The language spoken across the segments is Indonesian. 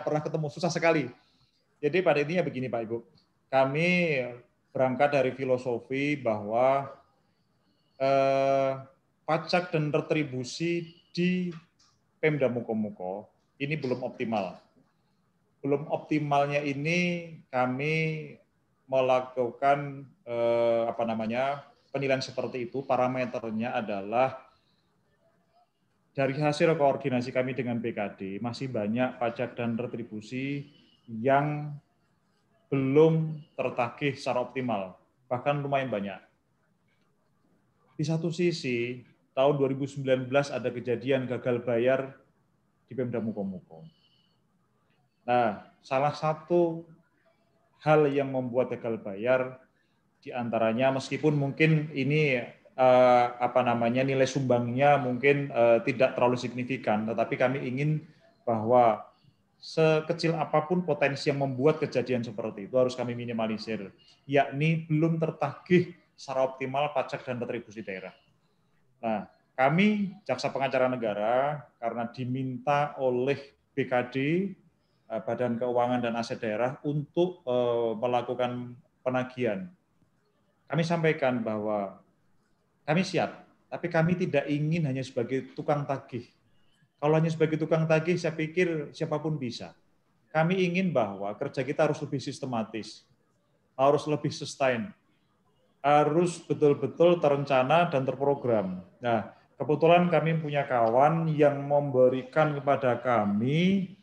pernah ketemu, susah sekali. Jadi pada intinya begini Pak Ibu, kami berangkat dari filosofi bahwa pajak dan retribusi di Pemda Mukomuko ini belum optimal. Belum optimalnya ini kami melakukan penilaian seperti itu. Parameternya adalah dari hasil koordinasi kami dengan BKD, masih banyak pajak dan retribusi yang belum tertagih secara optimal, bahkan lumayan banyak. Di satu sisi, tahun 2019 ada kejadian gagal bayar di Pemda Mukomuko. Nah, salah satu hal yang membuat gagal bayar diantaranya, meskipun mungkin ini nilai sumbangnya mungkin tidak terlalu signifikan, tetapi kami ingin bahwa sekecil apapun potensi yang membuat kejadian seperti itu harus kami minimalisir, yakni belum tertagih secara optimal pajak dan retribusi daerah. Nah, kami Jaksa Pengacara Negara karena diminta oleh BKD, Badan Keuangan dan Aset Daerah untuk melakukan penagihan. Kami sampaikan bahwa kami siap, tapi kami tidak ingin hanya sebagai tukang tagih. Kalau hanya sebagai tukang tagih, saya pikir siapapun bisa. Kami ingin bahwa kerja kita harus lebih sistematis, harus lebih sustain, harus betul-betul terencana dan terprogram. Nah, kebetulan kami punya kawan yang memberikan kepada kami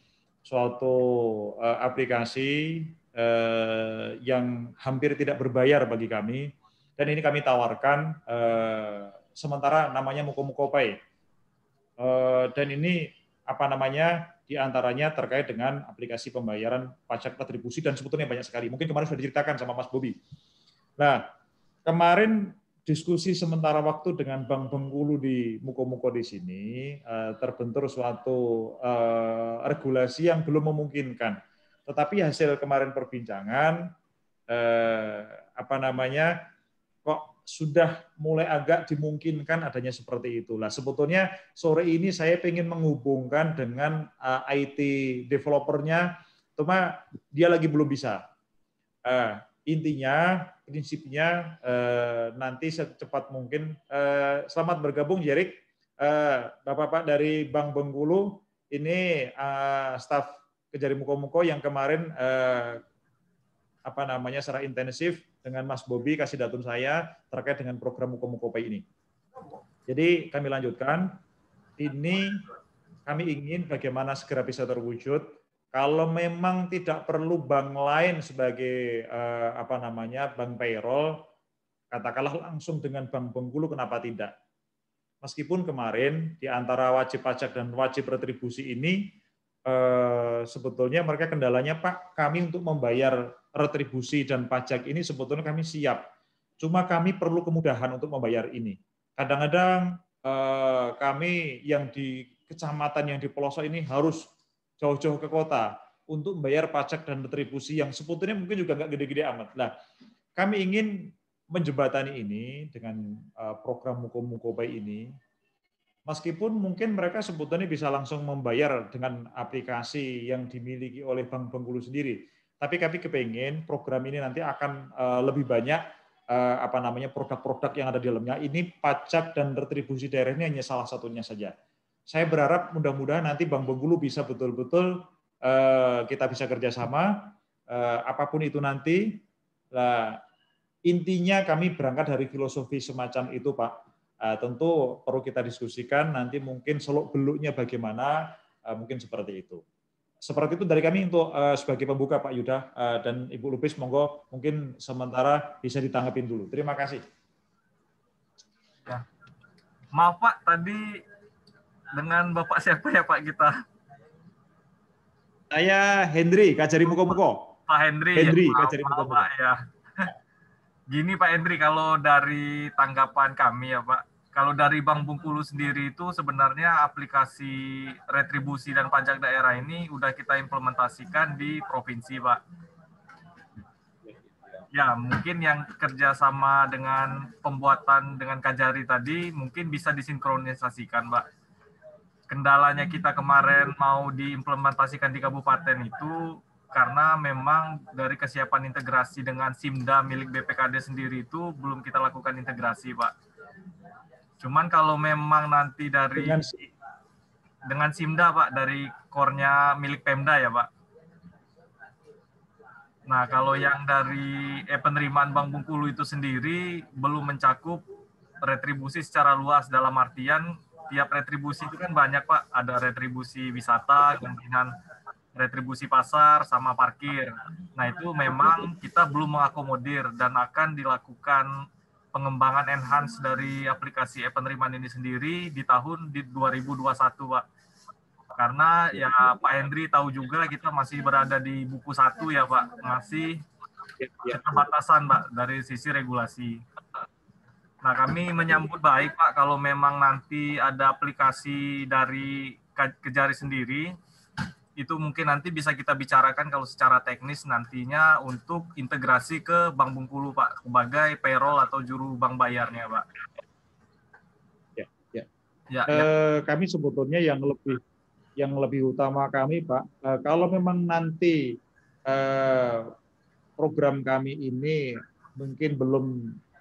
suatu aplikasi yang hampir tidak berbayar bagi kami, dan ini kami tawarkan sementara namanya Mukomuko Pay. Dan ini diantaranya terkait dengan aplikasi pembayaran pajak retribusi dan sebetulnya banyak sekali. Mungkin kemarin sudah diceritakan sama Mas Bobi. Nah, kemarin diskusi sementara waktu dengan Bank Bengkulu di Mukomuko di sini terbentur suatu regulasi yang belum memungkinkan. Tetapi hasil kemarin perbincangan kok sudah mulai agak dimungkinkan adanya seperti itulah. Sebetulnya sore ini saya ingin menghubungkan dengan IT developernya, cuma dia lagi belum bisa. Intinya, prinsipnya nanti secepat mungkin. Selamat bergabung, Jerik. Bapak-bapak dari Bank Bengkulu, ini staf Kejari Mukomuko yang kemarin secara intensif dengan Mas Bobi kasih datum saya terkait dengan program Mukomuko Pay ini. Jadi kami lanjutkan. Ini kami ingin bagaimana segera bisa terwujud. Kalau memang tidak perlu bank lain sebagai bank payroll, katakanlah langsung dengan Bank Bengkulu, kenapa tidak? Meskipun kemarin di antara wajib pajak dan wajib retribusi ini sebetulnya mereka kendalanya, Pak, kami untuk membayar retribusi dan pajak ini sebetulnya kami siap. Cuma kami perlu kemudahan untuk membayar ini. Kadang-kadang kami yang di kecamatan yang di pelosok ini harus jauh-jauh ke kota untuk membayar pajak dan retribusi yang sebetulnya mungkin juga nggak gede-gede amat. Nah, kami ingin menjembatani ini dengan program Mukomuko Pay ini. Meskipun mungkin mereka sebetulnya bisa langsung membayar dengan aplikasi yang dimiliki oleh Bank Bengkulu sendiri. Tapi kami kepengen program ini nanti akan lebih banyak produk-produk yang ada di dalamnya. Ini pajak dan retribusi daerah ini hanya salah satunya saja. Saya berharap mudah-mudahan nanti Bank Bengkulu bisa betul-betul kita bisa kerjasama, apapun itu nanti. Nah, intinya kami berangkat dari filosofi semacam itu, Pak. Tentu perlu kita diskusikan nanti mungkin seluk-beluknya bagaimana, mungkin seperti itu. Seperti itu dari kami untuk sebagai pembuka, Pak Yuda, dan Ibu Lubis, monggo mungkin sementara bisa ditanggapin dulu. Terima kasih. Ya. Maaf Pak, tadi dengan Bapak siapa ya Pak kita? Saya Hendri, Kajari Mukomuko. Pak Hendri ya, Kajari Mukomuko. Pak ya. Gini Pak Hendri, kalau dari tanggapan kami ya Pak, kalau dari Bank Bengkulu sendiri itu sebenarnya aplikasi retribusi dan pajak daerah ini udah kita implementasikan di provinsi Pak. Ya, mungkin yang kerjasama dengan pembuatan dengan Kajari tadi mungkin bisa disinkronisasikan Pak. kendalanya kita kemarin mau diimplementasikan di kabupaten itu karena memang dari kesiapan integrasi dengan SIMDA milik BPKD sendiri itu belum kita lakukan integrasi, Pak. Cuman kalau memang nanti dengan SIMDA, Pak, dari core-nya milik Pemda ya, Pak. Nah, kalau yang dari penerimaan Bank Bengkulu itu sendiri belum mencakup retribusi secara luas, dalam artian tiap retribusi itu kan banyak, Pak. Ada retribusi wisata, kemudian retribusi pasar, sama parkir. Nah, itu memang kita belum mengakomodir dan akan dilakukan pengembangan enhance dari aplikasi penerimaan ini sendiri di tahun 2021, Pak. Karena ya Pak Hendri tahu juga kita masih berada di buku 1 ya Pak, masih keterbatasan Pak dari sisi regulasi. Nah, kami menyambut baik Pak kalau memang nanti ada aplikasi dari Kejari sendiri, itu mungkin nanti bisa kita bicarakan kalau secara teknis nantinya untuk integrasi ke Bank Bengkulu Pak, sebagai payroll atau juru bank bayarnya Pak. Kami sebetulnya yang lebih utama kami Pak, kalau memang nanti program kami ini mungkin belum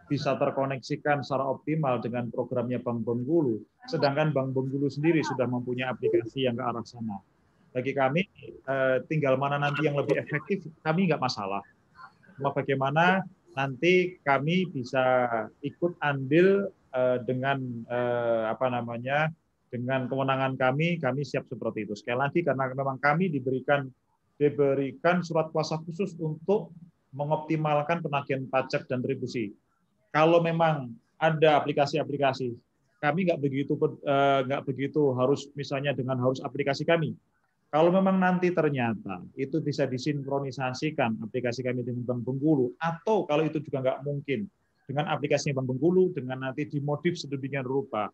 bisa terkoneksikan secara optimal dengan programnya Bank Bengkulu, sedangkan Bank Bengkulu sendiri sudah mempunyai aplikasi yang ke arah sana. Bagi kami, tinggal mana nanti yang lebih efektif, kami nggak masalah. Cuma bagaimana nanti kami bisa ikut andil dengan dengan kewenangan kami siap seperti itu. Sekali lagi karena memang kami diberikan surat kuasa khusus untuk mengoptimalkan penagihan pajak dan retribusi. Kalau memang ada aplikasi-aplikasi, kami nggak begitu harus misalnya dengan harus aplikasi kami. Kalau memang nanti ternyata itu bisa disinkronisasikan aplikasi kami dengan Bank Bengkulu, atau kalau itu juga nggak mungkin dengan aplikasinya Bank Bengkulu, dengan nanti dimodif sedemikian rupa,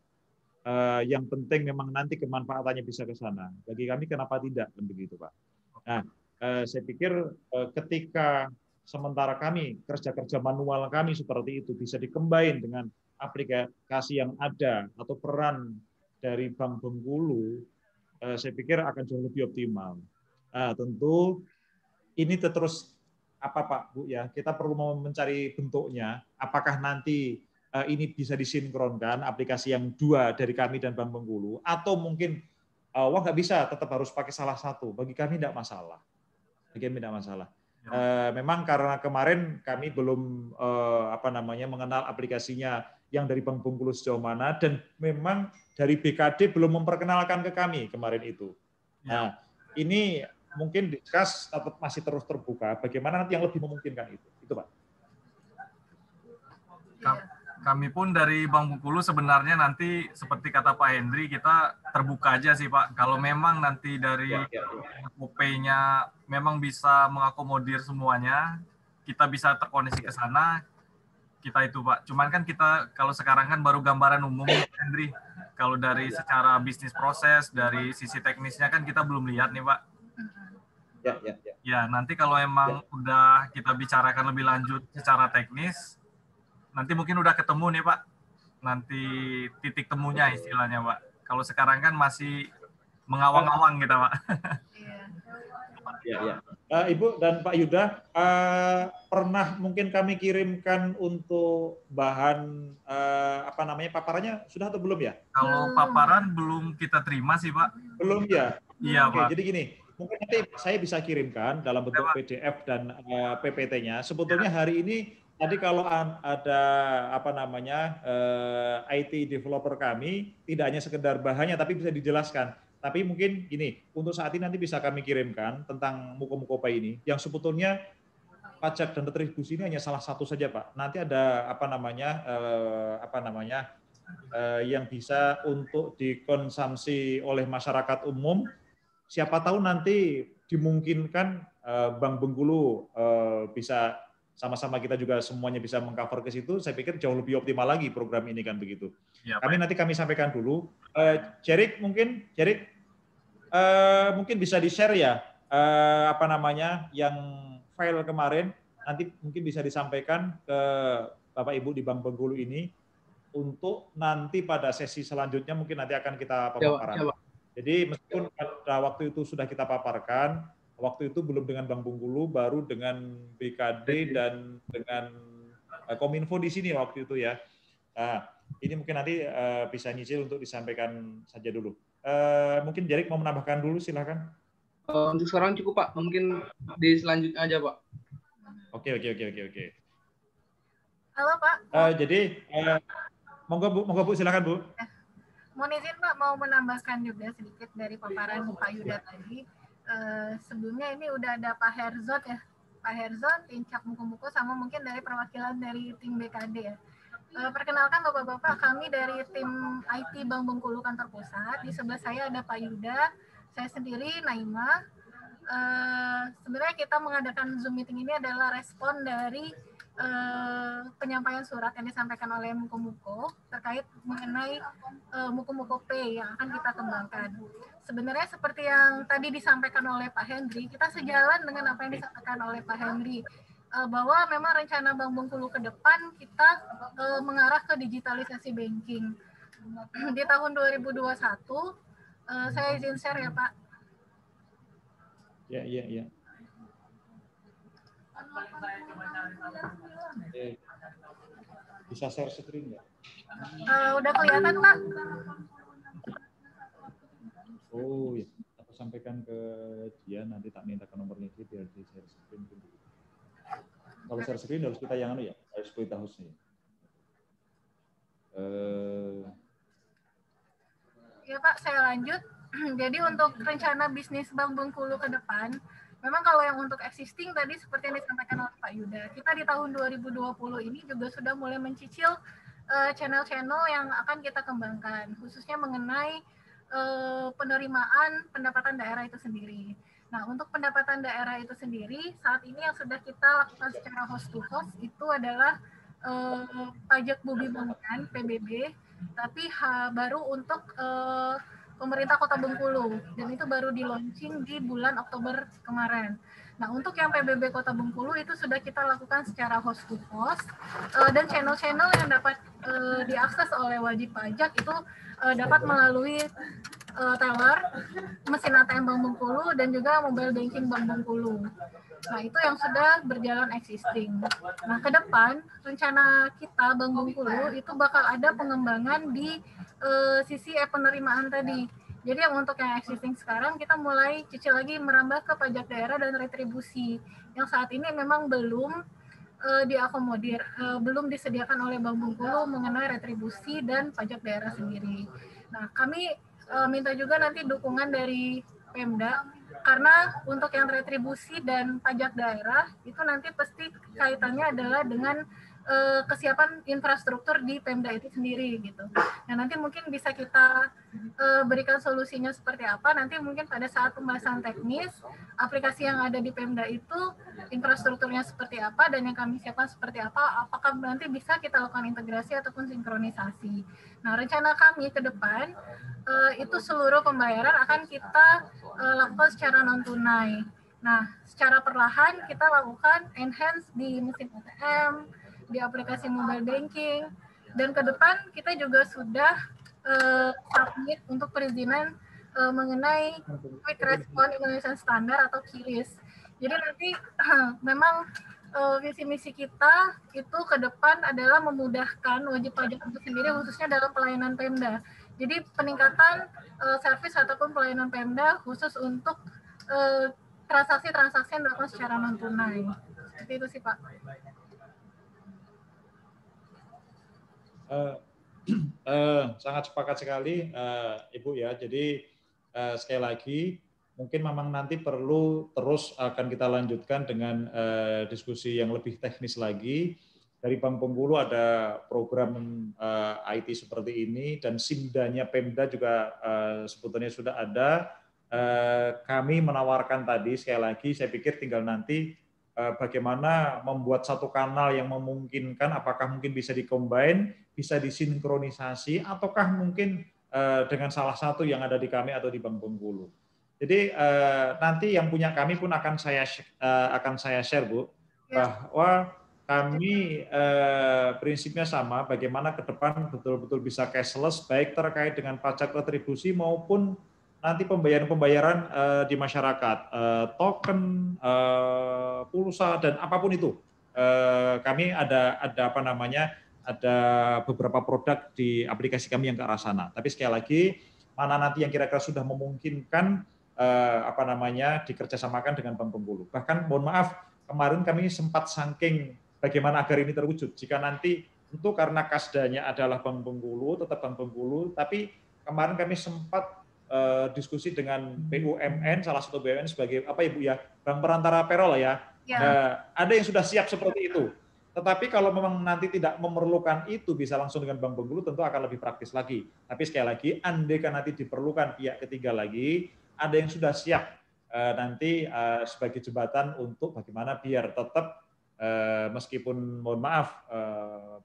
yang penting memang nanti kemanfaatannya bisa ke sana. Bagi kami kenapa tidak, begitu Pak. Nah, saya pikir ketika sementara kami kerja-kerja manual kami seperti itu bisa dikembangkan dengan aplikasi yang ada atau peran dari Bank Bengkulu, saya pikir akan jauh lebih optimal. Tentu ini terus Pak Bu ya, kita perlu mencari bentuknya. Apakah nanti ini bisa disinkronkan aplikasi yang dua dari kami dan Bank Bengkulu, atau mungkin wah nggak bisa, tetap harus pakai salah satu. Bagi kami tidak masalah. Memang karena kemarin kami belum mengenal aplikasinya yang dari Bank Bengkulu sejauh mana, dan memang dari BKD belum memperkenalkan ke kami kemarin itu. Nah, ini mungkin diskus tetap masih terus terbuka. Bagaimana nanti yang lebih memungkinkan itu Pak. Kami pun dari Bank Bengkulu sebenarnya nanti seperti kata Pak Hendri, kita terbuka aja sih Pak. Kalau memang nanti dari OP-nya memang bisa mengakomodir semuanya, kita bisa terkoneksi ke sana, kita itu Pak. Cuman kan kita kalau sekarang kan baru gambaran umum Pak Hendri. Kalau dari secara bisnis proses, dari sisi teknisnya kan kita belum lihat nih Pak. Ya, nanti kalau emang udah kita bicarakan lebih lanjut secara teknis, nanti mungkin udah ketemu nih Pak, nanti titik temunya istilahnya Pak. Kalau sekarang kan masih mengawang-awang kita Pak. Ibu dan Pak Yuda, pernah mungkin kami kirimkan untuk bahan paparannya sudah atau belum ya? Kalau paparan belum kita terima sih Pak. Belum ya? Iya Pak. Jadi gini, mungkin nanti saya bisa kirimkan dalam bentuk PDF dan PPT-nya. Sebetulnya hari ini tadi kalau ada IT developer kami, tidak hanya sekedar bahannya tapi bisa dijelaskan. Tapi mungkin gini, untuk saat ini nanti bisa kami kirimkan tentang Mukomukopa ini, yang sebetulnya pajak dan retribusi ini hanya salah satu saja Pak. Nanti ada yang bisa untuk dikonsumsi oleh masyarakat umum. Siapa tahu nanti dimungkinkan Bank Bengkulu bisa sama-sama kita juga semuanya bisa mengcover ke situ. Saya pikir jauh lebih optimal lagi program ini kan begitu. Ya, kami sampaikan dulu. Jerik mungkin bisa di-share ya yang file kemarin, nanti mungkin bisa disampaikan ke Bapak Ibu di Bank Bengkulu ini untuk nanti pada sesi selanjutnya mungkin nanti akan kita paparan. Jadi meskipun pada waktu itu sudah kita paparkan, waktu itu belum dengan Bank Bengkulu, baru dengan BKD dan dengan Kominfo di sini waktu itu ya. Nah, ini mungkin nanti bisa nyicil untuk disampaikan saja dulu. Mungkin Jarik mau menambahkan dulu, silakan. Untuk sekarang cukup Pak, mungkin di selanjutnya aja Pak. Oke. Halo Pak. Jadi monggo Bu, silakan Bu. Mohon izin Pak, mau menambahkan juga sedikit dari paparan Pak Yuda tadi. Sebelumnya ini udah ada Pak Herzog ya, Pak Herzog, Incak Muku-Muku, sama mungkin dari perwakilan dari tim BKD ya. Perkenalkan Bapak-Bapak, kami dari tim IT Bank Bengkulu Kantor Pusat. Di sebelah saya ada Pak Yuda, saya sendiri Naima. Sebenarnya kita mengadakan Zoom meeting ini adalah respon dari penyampaian surat yang disampaikan oleh Muku-Muku terkait mengenai Muku-Muku Pay yang akan kita kembangkan. Sebenarnya seperti yang tadi disampaikan oleh Pak Hendri, kita sejalan dengan apa yang disampaikan oleh Pak Hendri, bahwa memang rencana Bank Bengkulu ke depan kita mengarah ke digitalisasi banking. Di tahun 2021, saya izin share ya Pak. Ya. Bisa share screen nggak? Udah kelihatan Pak? Oh ya, aku sampaikan ke dia, nanti tak minta ke nomornya dia biar di share screen dulu. Kalau share screen harus kita yang ya, harus berita hostnya. Ya Pak, saya lanjut. Jadi untuk rencana bisnis Bank Bengkulu ke depan, memang kalau yang untuk existing tadi seperti yang disampaikan oleh Pak Yuda, kita di tahun 2020 ini juga sudah mulai mencicil channel-channel yang akan kita kembangkan, khususnya mengenai penerimaan pendapatan daerah itu sendiri. Nah, untuk pendapatan daerah itu sendiri, saat ini yang sudah kita lakukan secara host to host itu adalah pajak bumi bangunan, PBB, tapi baru untuk pemerintah Kota Bengkulu, dan itu baru di launching di bulan Oktober kemarin. Nah, untuk yang PBB Kota Bengkulu itu sudah kita lakukan secara host to host, dan channel-channel yang dapat diakses oleh wajib pajak itu dapat melalui teller, mesin ATM Bank Bengkulu, dan juga mobile banking Bank Bengkulu. Nah, itu yang sudah berjalan existing. Nah, ke depan, rencana kita Bank Bengkulu itu bakal ada pengembangan di sisi penerimaan tadi. Jadi yang untuk yang existing sekarang, kita mulai cicil lagi merambah ke pajak daerah dan retribusi. Yang saat ini memang belum diakomodir, belum disediakan oleh Bank Bengkulu mengenai retribusi dan pajak daerah sendiri. Nah, kami minta juga nanti dukungan dari Pemda, karena untuk yang retribusi dan pajak daerah itu nanti pasti kaitannya adalah dengan kesiapan infrastruktur di Pemda itu sendiri gitu. Nah, nanti mungkin bisa kita berikan solusinya seperti apa, nanti mungkin pada saat pembahasan teknis aplikasi yang ada di Pemda itu infrastrukturnya seperti apa dan yang kami siapkan seperti apa, apakah nanti bisa kita lakukan integrasi ataupun sinkronisasi. Nah, rencana kami ke depan itu seluruh pembayaran akan kita lakukan secara non tunai. Nah, secara perlahan kita lakukan enhance di mesin ATM, di aplikasi mobile banking, dan ke depan kita juga sudah submit untuk perizinan mengenai Quick Response Indonesian Standard atau QRIS. Jadi nanti memang visi misi kita itu ke depan adalah memudahkan wajib pajak itu sendiri, khususnya dalam pelayanan Pemda. Jadi peningkatan servis ataupun pelayanan Pemda khusus untuk transaksi-transaksi yang dilakukan secara non tunai. Seperti itu sih Pak. Sangat sepakat sekali Ibu ya. Jadi sekali lagi mungkin memang nanti perlu terus akan kita lanjutkan dengan diskusi yang lebih teknis lagi. Dari Bank Bengkulu ada program IT seperti ini dan SIMDA-nya Pemda juga sebetulnya sudah ada. Kami menawarkan tadi sekali lagi saya pikir tinggal nanti bagaimana membuat satu kanal yang memungkinkan, apakah mungkin bisa dikombin, bisa disinkronisasi, ataukah mungkin dengan salah satu yang ada di kami atau di Bank Bengkulu. Jadi nanti yang punya kami pun akan saya share Bu, bahwa kami prinsipnya sama, bagaimana ke depan betul-betul bisa cashless, baik terkait dengan pajak retribusi maupun nanti pembayaran-pembayaran di masyarakat, token, pulsa dan apapun itu. Kami ada apa namanya, ada beberapa produk di aplikasi kami yang ke arah sana. Tapi sekali lagi, mana nanti yang kira-kira sudah memungkinkan apa namanya dikerjasamakan dengan Bank Bengkulu. Bahkan mohon maaf, kemarin kami sempat saking bagaimana agar ini terwujud. Jika nanti tentu karena kasdanya adalah Bank Bengkulu, tetap Bank Bengkulu, tapi kemarin kami sempat diskusi dengan BUMN, salah satu BUMN sebagai apa Ibu ya, bank perantara payroll ya. Ada yang sudah siap seperti itu. Tetapi kalau memang nanti tidak memerlukan itu bisa langsung dengan Bank Bengkulu tentu akan lebih praktis lagi. Tapi sekali lagi, andaikan nanti diperlukan pihak ketiga lagi, ada yang sudah siap nanti sebagai jembatan untuk bagaimana biar tetap meskipun mohon maaf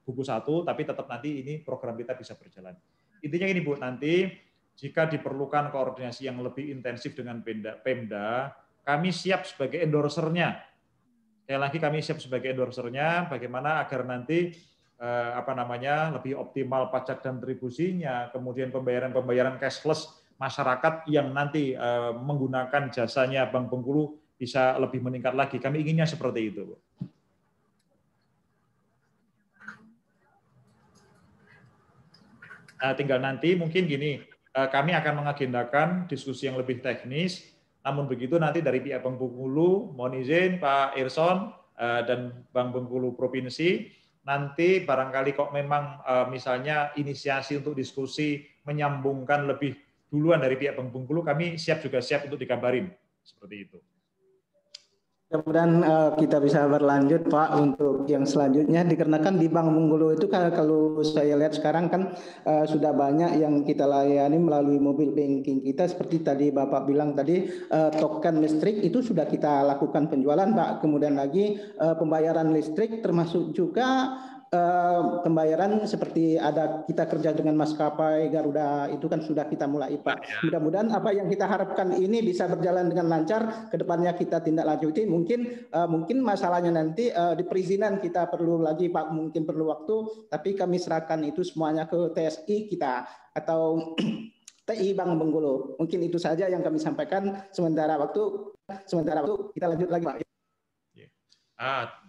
buku satu, tapi tetap nanti ini program kita bisa berjalan. Intinya ini Bu, nanti jika diperlukan koordinasi yang lebih intensif dengan Pemda, kami siap sebagai endorsernya. Sekali lagi kami siap sebagai endorsernya, bagaimana agar nanti apa namanya lebih optimal pajak dan retribusinya, kemudian pembayaran cashless masyarakat yang nanti menggunakan jasanya Bank Bengkulu bisa lebih meningkat lagi. Kami inginnya seperti itu, Bu. Tinggal nanti mungkin gini, kami akan mengagendakan diskusi yang lebih teknis. Namun begitu nanti dari pihak Bank Bengkulu, mohon izin Pak Irson dan Bank Bengkulu Provinsi, nanti barangkali kok memang misalnya inisiasi untuk diskusi menyambungkan lebih duluan dari pihak Bank Bengkulu, kami siap untuk dikabarin seperti itu. Mudah-mudahan kita bisa berlanjut Pak untuk yang selanjutnya, dikarenakan di Bank Bengkulu itu kalau saya lihat sekarang kan sudah banyak yang kita layani melalui mobil banking kita, seperti tadi Bapak bilang tadi, token listrik itu sudah kita lakukan penjualan Pak, kemudian lagi pembayaran listrik termasuk juga pembayaran seperti ada kita kerja dengan maskapai Garuda itu kan sudah kita mulai Pak. Mudah-mudahan apa yang kita harapkan ini bisa berjalan dengan lancar, kedepannya kita tindak lanjuti. Mungkin masalahnya nanti di perizinan kita perlu lagi Pak, mungkin perlu waktu, tapi kami serahkan itu semuanya ke TSI kita atau TI Bank Bengkulu. Mungkin itu saja yang kami sampaikan. Sementara waktu kita lanjut lagi Pak.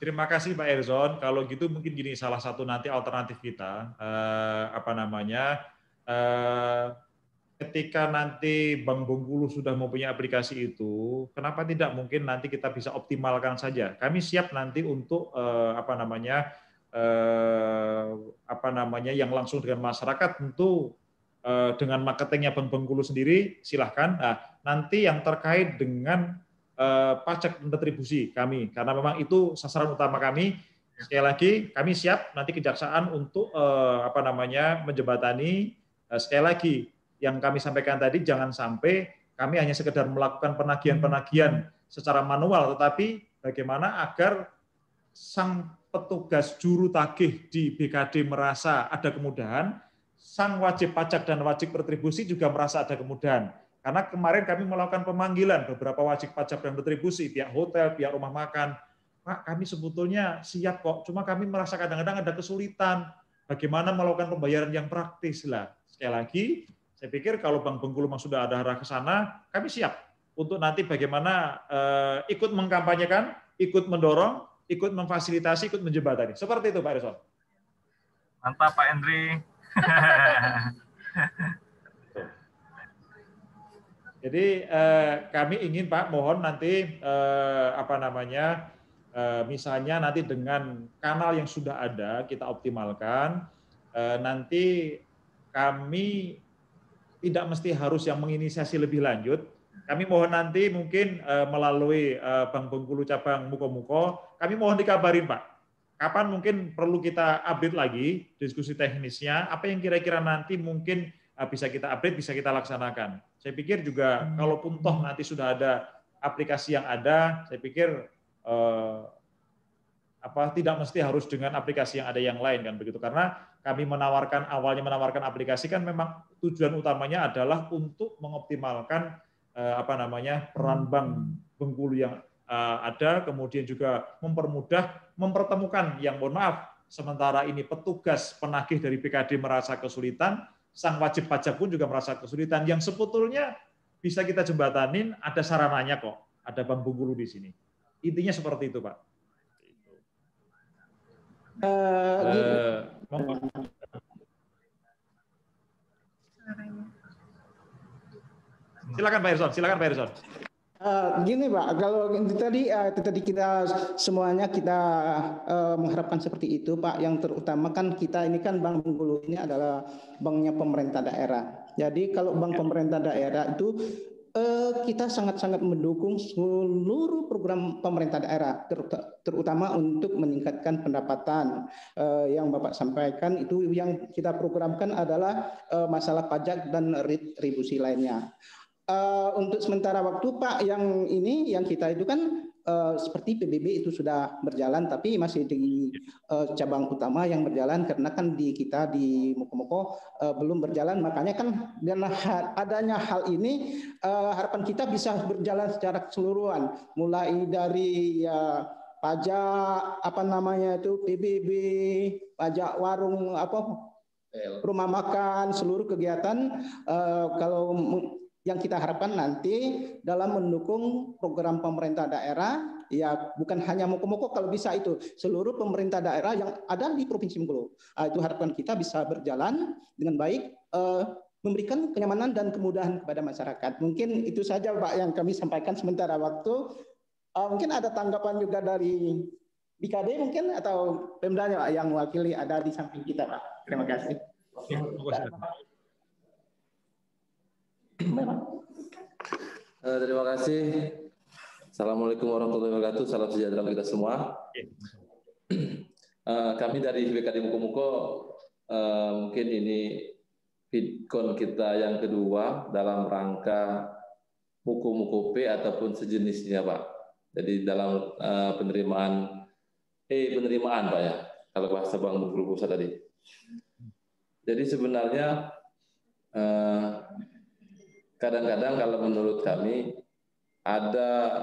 Terima kasih Pak Erzon. Kalau gitu mungkin gini, salah satu nanti alternatif kita apa namanya ketika nanti Bank Bengkulu sudah mempunyai aplikasi itu, kenapa tidak mungkin nanti kita bisa optimalkan saja. Kami siap nanti untuk apa namanya yang langsung dengan masyarakat, tentu dengan marketingnya Bank Bengkulu sendiri silahkan. Nah, nanti yang terkait dengan pajak dan retribusi kami, karena memang itu sasaran utama kami. Sekali lagi kami siap nanti kejaksaan untuk apa namanya menjembatani. Sekali lagi yang kami sampaikan tadi, jangan sampai kami hanya sekedar melakukan penagihan secara manual, tetapi bagaimana agar sang petugas juru tagih di BKD merasa ada kemudahan, sang wajib pajak dan wajib retribusi juga merasa ada kemudahan. Karena kemarin kami melakukan pemanggilan beberapa wajib pajak dan retribusi, pihak hotel, pihak rumah makan. Pak, kami sebetulnya siap kok, cuma kami merasa kadang-kadang ada kesulitan. Bagaimana melakukan pembayaran yang praktis lah. Sekali lagi, saya pikir kalau Bank Bengkulu memang sudah ada arah ke sana, kami siap untuk nanti bagaimana ikut mengkampanyekan, ikut mendorong, ikut memfasilitasi, ikut menjembatani. Seperti itu Pak Erzon. Mantap Pak Hendri. Jadi kami ingin Pak, mohon nanti apa namanya misalnya nanti dengan kanal yang sudah ada kita optimalkan, nanti kami tidak mesti harus yang menginisiasi lebih lanjut. Kami mohon nanti mungkin melalui Bank Bengkulu cabang Muko-Muko, kami mohon dikabarin Pak, kapan mungkin perlu kita update lagi diskusi teknisnya, apa yang kira-kira nanti mungkin bisa kita update, bisa kita laksanakan. Saya pikir juga kalaupun toh nanti sudah ada aplikasi yang ada, saya pikir tidak mesti harus dengan aplikasi yang ada yang lain kan begitu. Karena kami awalnya menawarkan aplikasi kan memang tujuan utamanya adalah untuk mengoptimalkan peran Bank Bengkulu yang ada, kemudian juga mempertemukan yang mohon maaf sementara ini petugas penagih dari BKD merasa kesulitan, sang wajib pajak pun juga merasa kesulitan, yang sebetulnya bisa kita jembatanin, ada sarananya kok, ada Bank Bengkulu di sini. Intinya seperti itu, Pak. Silakan Pak Erson, silakan Pak Erson. Gini Pak, kalau tadi kita semuanya kita mengharapkan seperti itu Pak. Yang terutama kan kita ini kan Bank Bengkulu ini adalah banknya pemerintah daerah. Jadi kalau bank pemerintah daerah itu kita sangat-sangat mendukung seluruh program pemerintah daerah, terutama untuk meningkatkan pendapatan. Yang Bapak sampaikan itu yang kita programkan adalah masalah pajak dan retribusi lainnya. Untuk sementara waktu Pak, yang ini yang kita itu kan seperti PBB itu sudah berjalan, tapi masih di cabang utama yang berjalan karena kan di kita di Moko-Moko belum berjalan. Makanya kan dengan adanya hal ini harapan kita bisa berjalan secara keseluruhan, mulai dari pajak apa namanya itu PBB, pajak warung rumah makan, seluruh kegiatan kalau yang kita harapkan nanti dalam mendukung program pemerintah daerah, ya bukan hanya Moko-Moko, kalau bisa itu seluruh pemerintah daerah yang ada di Provinsi Bengkulu. Itu harapan kita bisa berjalan dengan baik, memberikan kenyamanan dan kemudahan kepada masyarakat. Mungkin itu saja Pak yang kami sampaikan sementara waktu. Mungkin ada tanggapan juga dari BKD mungkin atau Pemdanya Pak yang mewakili ada di samping kita Pak. Terima kasih. Terima kasih. Assalamualaikum warahmatullahi wabarakatuh. Salam sejahtera kita semua. Kami dari BKD Moko-Moko mungkin ini VidCon kita yang kedua dalam rangka Moko-Moko P ataupun sejenisnya Pak. Jadi dalam penerimaan Pak ya, kalau bahasa Bank Bengkulu Pusat tadi. Jadi sebenarnya kadang-kadang kalau menurut kami ada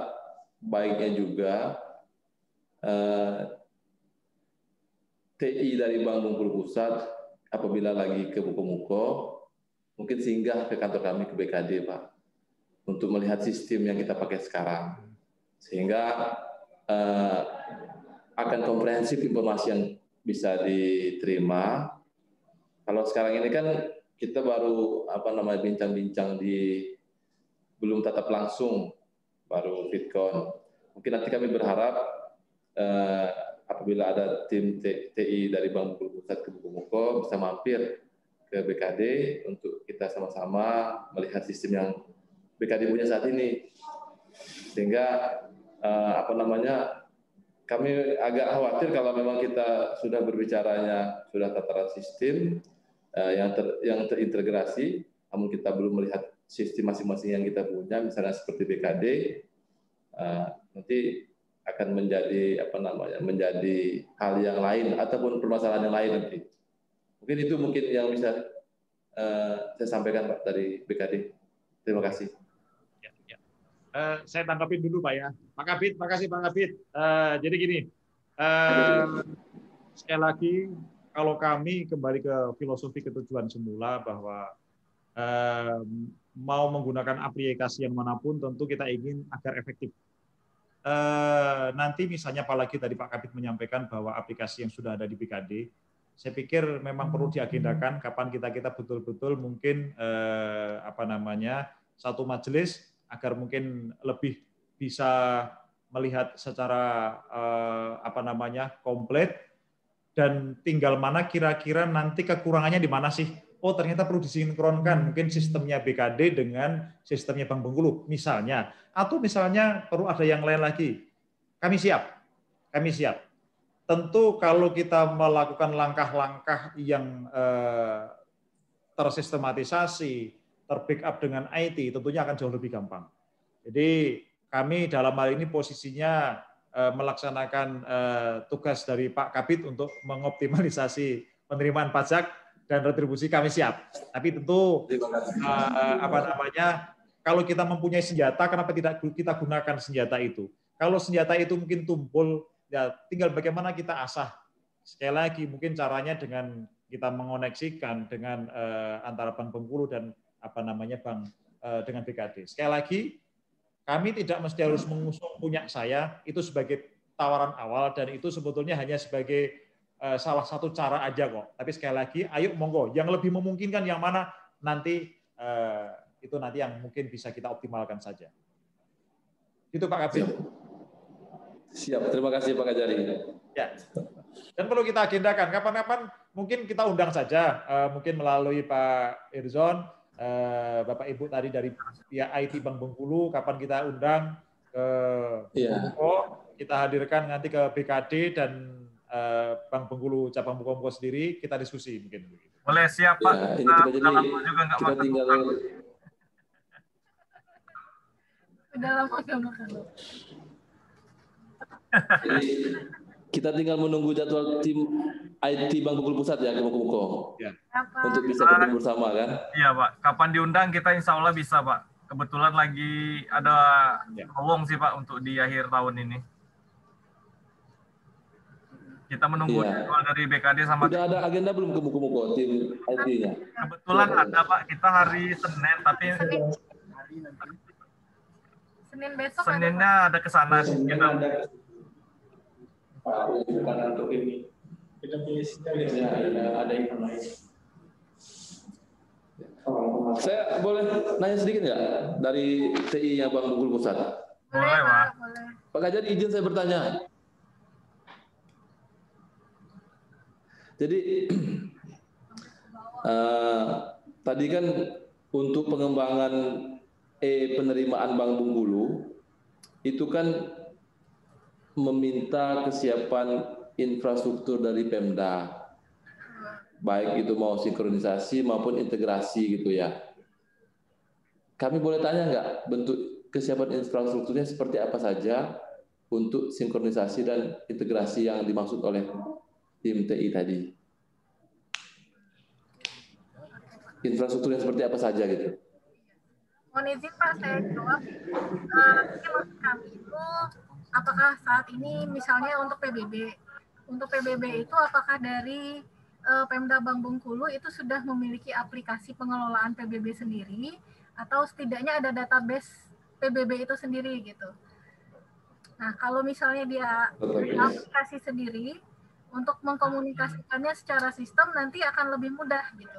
baiknya juga TI dari Bank Bengkulu Pusat apabila lagi ke Moko-Moko mungkin singgah ke kantor kami ke BKD Pak untuk melihat sistem yang kita pakai sekarang sehingga akan komprehensif informasi yang bisa diterima. Kalau sekarang ini kan kita baru bincang-bincang di belum tatap langsung, baru VidCon. Mungkin nanti kami berharap apabila ada tim TI dari Bank Bengkulu Pusat ke Moko-Moko bisa mampir ke BKD untuk kita sama-sama melihat sistem yang BKD punya saat ini. Sehingga kami agak khawatir kalau memang kita sudah berbicaranya sudah tataran sistem yang terintegrasi, namun kita belum melihat sistem masing-masing yang kita punya, misalnya seperti BKD, nanti akan menjadi menjadi hal yang lain ataupun permasalahan yang lain nanti. Mungkin itu yang bisa saya sampaikan Pak dari BKD. Terima kasih. Saya tanggapin dulu Pak ya. Pak Kabit, makasih Pak Kabit. Jadi gini, sekali lagi kalau kami kembali ke filosofi ketujuan semula bahwa mau menggunakan aplikasi yang manapun tentu kita ingin agar efektif. Nanti misalnya apalagi tadi Pak Kabit menyampaikan bahwa aplikasi yang sudah ada di BKD, saya pikir memang perlu diagendakan kapan kita betul-betul mungkin satu majelis agar mungkin lebih bisa melihat secara komplit dan tinggal mana kira-kira nanti kekurangannya di mana sih? Oh ternyata perlu disinkronkan mungkin sistemnya BKD dengan sistemnya Bank Bengkulu misalnya, atau misalnya perlu ada yang lain lagi. Kami siap. Tentu kalau kita melakukan langkah-langkah yang tersistematisasi, terbackup dengan IT, tentunya akan jauh lebih gampang. Jadi kami dalam hal ini posisinya melaksanakan tugas dari Pak Kabit untuk mengoptimalisasi penerimaan pajak dan retribusi kami siap. Tapi tentu kalau kita mempunyai senjata, kenapa tidak kita gunakan senjata itu? Kalau senjata itu mungkin tumpul, ya tinggal bagaimana kita asah. Sekali lagi mungkin caranya dengan kita mengoneksikan dengan antara Bank Bengkulu dan Bank dengan BKD. Sekali lagi, kami tidak mesti harus mengusung punya saya, itu sebagai tawaran awal, dan itu sebetulnya hanya sebagai salah satu cara aja kok. Tapi sekali lagi, ayo monggo, yang lebih memungkinkan yang mana nanti itu nanti yang mungkin bisa kita optimalkan saja. Itu Pak Kabit. Siap, terima kasih Pak Kajari. Ya. Dan perlu kita agendakan, kapan-kapan mungkin kita undang saja, mungkin melalui Pak Irzon, Bapak Ibu tadi dari pihak IT Bank Bengkulu, kapan kita undang ke Bengkulu, kita hadirkan nanti ke BKD dan Bank Bengkulu cabang Bengkulu sendiri, kita diskusi mungkin. Boleh, siap Pak. Ya, ini kita jadi kita tinggal Udah lama gak makan. Jadi kita tinggal menunggu jadwal tim IT Bank Bengkulu Pusat ya, Kemuko. Ya. Untuk bisa ketemu bersama kan? Iya Pak, kapan diundang kita insya Allah bisa Pak. Kebetulan lagi ada lowong sih Pak untuk di akhir tahun ini. Kita menunggu jadwal dari BKD sama. Sudah ada agenda belum Kemuko tim IT-nya? Kebetulan ada Pak, kita hari Senin, tapi Senin besok Seninnya ada ke sana. Bukan untuk ini. Kita pilih ada event lain. Saya boleh nanya sedikit nggak dari TI-nya Bank Bengkulu Pusat? Boleh Pak. Boleh. Pak Kajari izin saya bertanya. Jadi tadi kan untuk pengembangan penerimaan Bank Bengkulu itu kan meminta kesiapan infrastruktur dari Pemda, baik itu mau sinkronisasi maupun integrasi gitu ya. Kami boleh tanya nggak bentuk kesiapan infrastrukturnya seperti apa saja untuk sinkronisasi dan integrasi yang dimaksud oleh tim TI tadi? Infrastrukturnya seperti apa saja gitu? Mohon izin Pak, saya jawab. Ini maksud kami itu, apakah saat ini misalnya untuk PBB? Untuk PBB itu apakah dari Pemda Bank Bengkulu itu sudah memiliki aplikasi pengelolaan PBB sendiri, atau setidaknya ada database PBB itu sendiri gitu? Nah, kalau misalnya dia aplikasi sendiri, untuk mengkomunikasikannya secara sistem nanti akan lebih mudah gitu.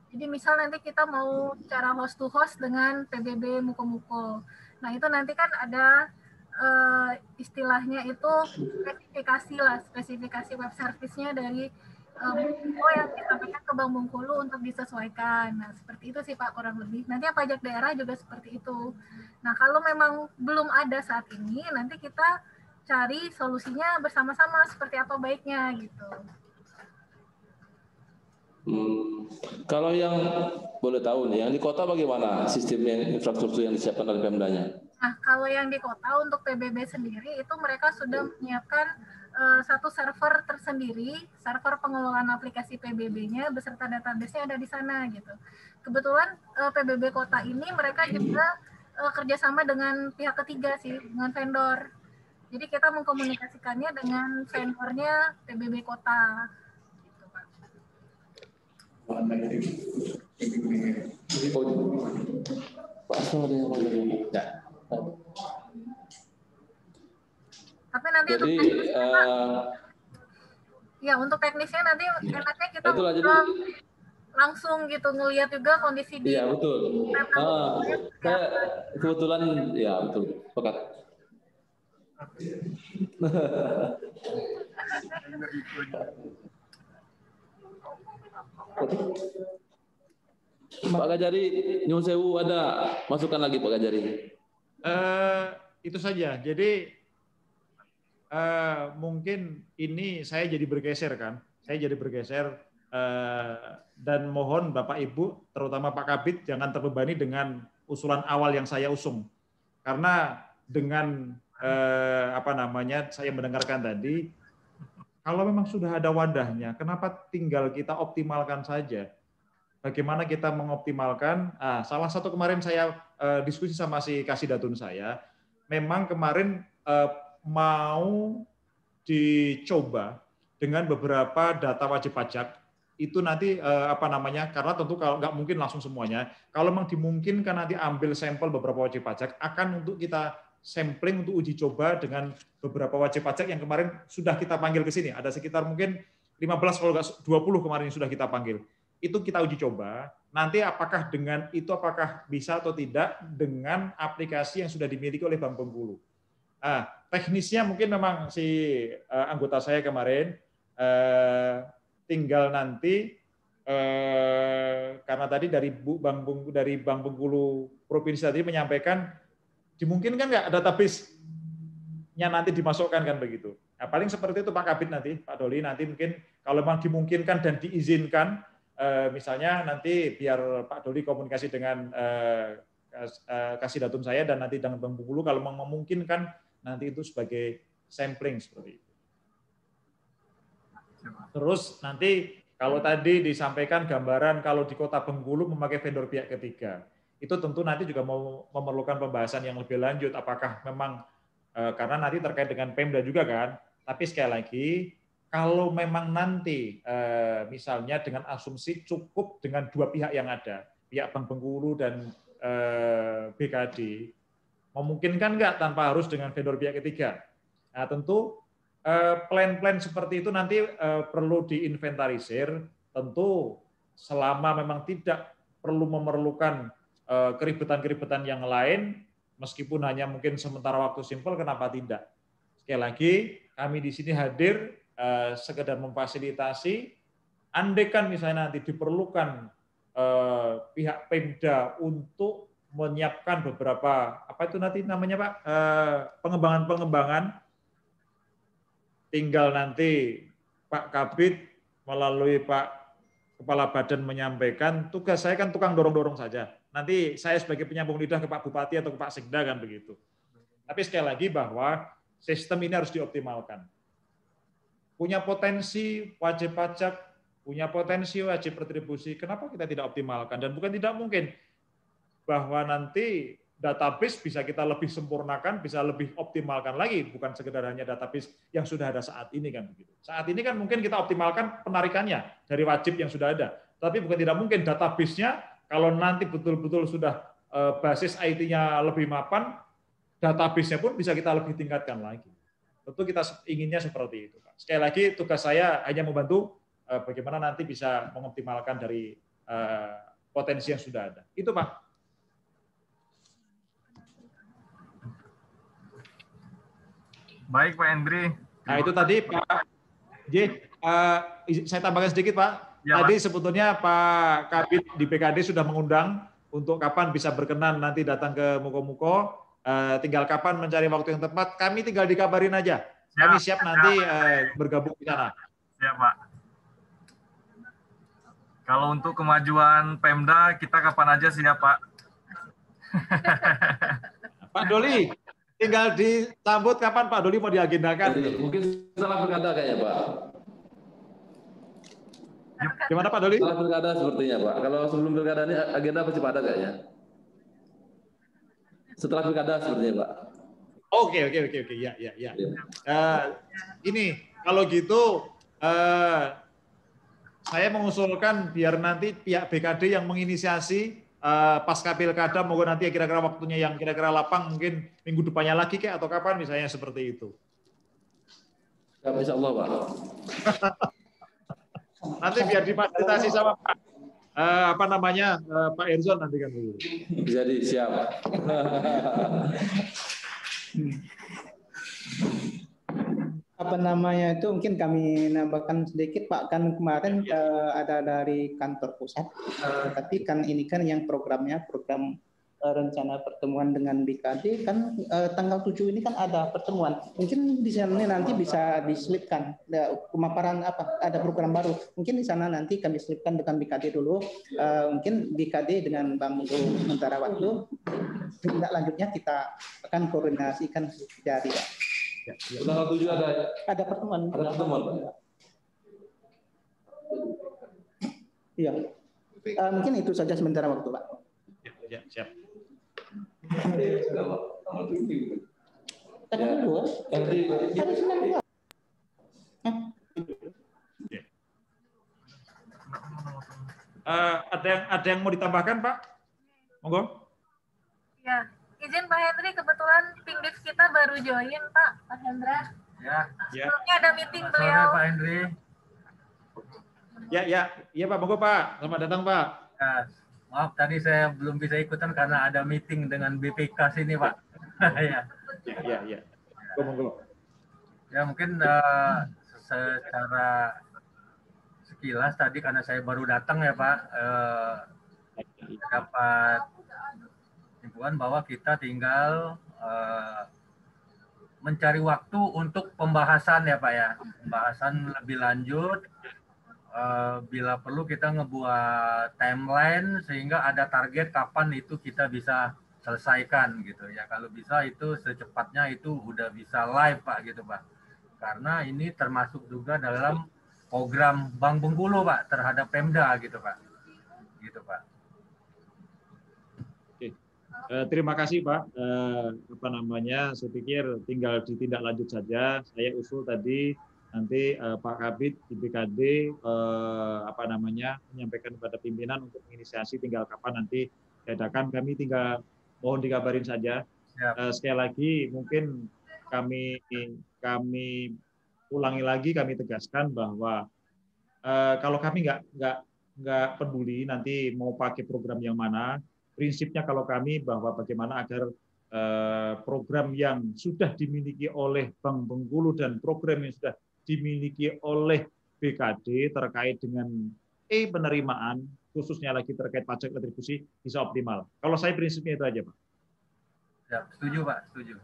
Jadi misal nanti kita mau cara host to host dengan PBB Muko-Muko. Nah itu nanti kan ada istilahnya itu spesifikasi web service-nya dari Muko yang disampaikan ke Bank Bengkulu untuk disesuaikan. Nah seperti itu sih Pak kurang lebih. Nanti yang pajak daerah juga seperti itu. Nah kalau memang belum ada saat ini, nanti kita cari solusinya bersama-sama seperti apa baiknya gitu. Kalau yang boleh tahu nih, yang di kota bagaimana sistemnya infrastruktur yang disiapkan oleh Pemdanya? Nah, kalau yang di kota untuk PBB sendiri itu mereka sudah menyiapkan satu server tersendiri, server pengelolaan aplikasi PBB-nya beserta database-nya ada di sana gitu. Kebetulan PBB kota ini mereka juga kerjasama dengan pihak ketiga sih, dengan vendor. Jadi kita mengkomunikasikannya dengan vendornya PBB kota. Tapi nanti jadi, untuk teknisnya nanti enaknya kita langsung gitu ngelihat juga kondisi di. Iya betul. Saya kebetulan ya betul. Pekat. Pak Kajari, nyuwun sewu ada masukan lagi Pak Kajari? Itu saja. Jadi mungkin ini saya jadi bergeser kan. Saya jadi bergeser dan mohon Bapak Ibu, terutama Pak Kabit, jangan terbebani dengan usulan awal yang saya usung. Karena dengan saya mendengarkan tadi, kalau memang sudah ada wadahnya, kenapa tinggal kita optimalkan saja? Bagaimana kita mengoptimalkan? Salah satu kemarin saya diskusi sama si Kasidatun saya, memang kemarin mau dicoba dengan beberapa data wajib pajak itu nanti apa namanya, karena tentu kalau nggak mungkin langsung semuanya, kalau memang dimungkinkan nanti ambil sampel beberapa wajib pajak, akan untuk kita sampling untuk uji coba dengan beberapa wajib pajak yang kemarin sudah kita panggil ke sini. Ada sekitar mungkin 15 kalau nggak 20 kemarin yang sudah kita panggil. Itu kita uji coba, nanti apakah dengan itu apakah bisa atau tidak dengan aplikasi yang sudah dimiliki oleh Bank Bengkulu. Nah, teknisnya mungkin memang si anggota saya kemarin tinggal nanti karena tadi dari Bank Bengkulu Provinsi tadi menyampaikan dimungkinkan nggak database-nya nanti dimasukkan kan begitu. Nah, paling seperti itu Pak Kabid nanti, Pak Doli nanti mungkin kalau memang dimungkinkan dan diizinkan, misalnya nanti biar Pak Doli komunikasi dengan kasih datum saya dan nanti dengan Bank Bengkulu kalau memungkinkan nanti itu sebagai sampling seperti itu. Terus nanti kalau tadi disampaikan gambaran kalau di Kota Bengkulu memakai vendor pihak ketiga, itu tentu nanti juga mau memerlukan pembahasan yang lebih lanjut. Apakah memang karena nanti terkait dengan Pemda juga kan. Tapi sekali lagi, kalau memang nanti misalnya dengan asumsi cukup dengan dua pihak yang ada, pihak Bank Bengkulu dan BKD, memungkinkan nggak tanpa harus dengan vendor pihak ketiga? Nah, tentu plan-plan seperti itu nanti perlu diinventarisir, tentu selama memang tidak perlu memerlukan keribetan-keribetan yang lain, meskipun hanya mungkin sementara waktu simpel, kenapa tidak? Sekali lagi, kami di sini hadir sekedar memfasilitasi, andaikan misalnya nanti diperlukan pihak Pemda untuk menyiapkan beberapa, apa itu nanti namanya Pak, pengembangan-pengembangan, tinggal nanti Pak Kabid melalui Pak Kepala Badan menyampaikan, tugas saya kan tukang dorong-dorong saja. Nanti saya sebagai penyambung lidah ke Pak Bupati atau ke Pak Sekda kan begitu. Tapi sekali lagi bahwa sistem ini harus dioptimalkan. Punya potensi wajib pajak, punya potensi wajib retribusi, kenapa kita tidak optimalkan? Dan bukan tidak mungkin bahwa nanti database bisa kita lebih sempurnakan, bisa lebih optimalkan lagi, bukan sekedar hanya database yang sudah ada saat ini kan begitu. Saat ini kan mungkin kita optimalkan penarikannya dari wajib yang sudah ada, tapi bukan tidak mungkin database-nya kalau nanti betul-betul sudah basis IT-nya lebih mapan, database-nya pun bisa kita lebih tingkatkan lagi. Tentu kita inginnya seperti itu, Pak. Sekali lagi tugas saya hanya membantu bagaimana nanti bisa mengoptimalkan dari potensi yang sudah ada. Itu Pak. Baik Pak Hendri. Nah itu tadi Pak J, saya tambahkan sedikit Pak. Ya, tadi Pak. sebetulnya Pak Kabid di PKD sudah mengundang untuk kapan bisa berkenan nanti datang ke Muko-Muko. Tinggal kapan mencari waktu yang tepat. Kami tinggal dikabarin aja. Kami siap nanti bergabung di sana. Siap Pak. Kalau untuk kemajuan Pemda kita kapan aja siap Pak. Pak Doli. Tinggal disambut kapan Pak Doli mau diagendakan? Mungkin setelah pilkada kayaknya Pak. Gimana Pak Doli? Setelah pilkada sepertinya Pak. Kalau sebelum pilkada ini agenda pasti padat kayaknya. Setelah pilkada sepertinya Pak. Oke. Ya. Ini kalau gitu saya mengusulkan biar nanti pihak BKD yang menginisiasi pasca pilkada, moga nanti kira-kira waktunya yang kira-kira lapang mungkin minggu depannya lagi kayak atau kapan misalnya seperti itu. Insya Allah Pak. Nanti biar difasilitasi sama Pak Pak Erzon nanti kan begitu. Jadi siap. Itu mungkin kami nambahkan sedikit Pak, kan kemarin ada dari kantor pusat, tapi kan ini kan yang program rencana pertemuan dengan BKD kan tanggal 7 ini kan ada pertemuan, mungkin di sana nanti bisa diselipkan pemaparan ada program baru, mungkin di sana nanti kami selipkan dengan BKD dulu, mungkin BKD dengan Bang Bengkulu sementara waktu, tindak lanjutnya kita akan koordinasikan dari Tanggal 7 ada pertemuan. Ada pertemuan, Pak. Iya. Mungkin itu saja sementara waktu, Pak. Ya, siap. Tanggal 2. Tanggal 9. Ada yang mau ditambahkan, Pak? Monggo. Ya, izin Pak Hendri, kebetulan tim Div kita baru join, Pak Hendra. Ya. Sebelumnya ada meeting Selamat beliau. sore, Pak Hendri. Ya Pak, monggo Pak. Selamat datang Pak. Ya, maaf tadi saya belum bisa ikutan karena ada meeting dengan BPK sini, Pak. Ya. Monggo. Ya mungkin secara sekilas tadi karena saya baru datang ya Pak, dapat kesimpulan bahwa kita tinggal mencari waktu untuk pembahasan ya Pak ya, pembahasan lebih lanjut. Bila perlu kita ngebuat timeline sehingga ada target kapan itu kita bisa selesaikan gitu ya. Kalau bisa itu secepatnya itu udah bisa live Pak gitu Pak. Karena ini termasuk juga dalam program Bank Bengkulu Pak terhadap Pemda gitu Pak. Gitu Pak. Oke. Terima kasih Pak. Saya pikir tinggal ditindaklanjut saja. Saya usul tadi nanti Pak Kabid di BKD menyampaikan kepada pimpinan untuk menginisiasi tinggal kapan nanti diadakan. Kami tinggal mohon dikabarin saja. Sekali lagi mungkin kami ulangi lagi, kami tegaskan bahwa kalau kami nggak peduli nanti mau pakai program yang mana, prinsipnya kalau kami bahwa bagaimana agar program yang sudah dimiliki oleh Bank Bengkulu dan program yang sudah dimiliki oleh BKD terkait dengan penerimaan, khususnya lagi terkait pajak retribusi, bisa optimal. Kalau saya prinsipnya itu aja, Pak. Ya, setuju, Pak. Setuju.